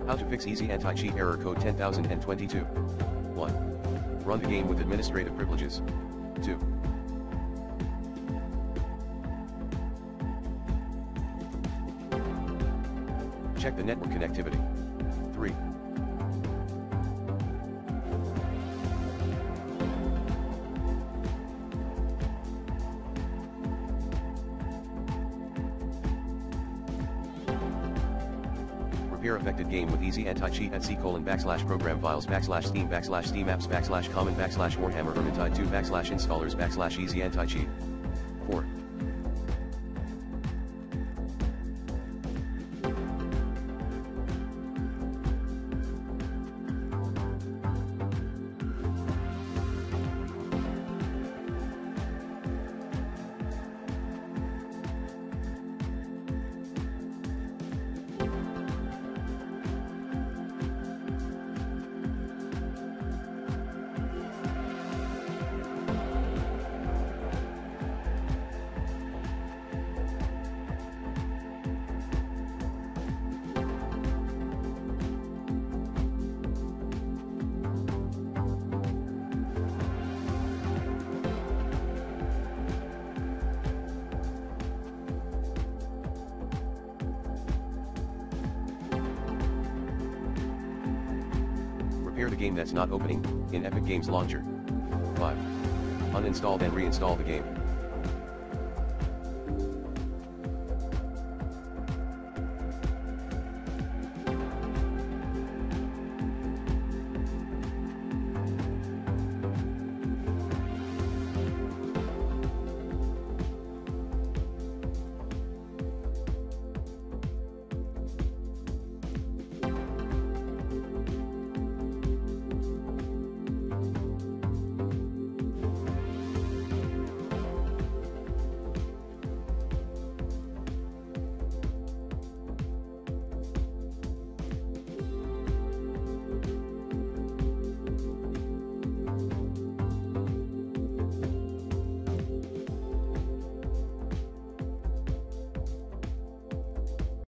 How to fix easy anti-cheat error code 10022. 1. Run the game with administrative privileges. 2. Check the network connectivity. 3. Repair affected game with easy anti-cheat at c:/program files /steam /steam apps /common /warhammer Vermintide 2 /installers /easy anti-cheat. 4. Repair the game that's not opening in Epic Games Launcher. 5. Uninstall then reinstall the game.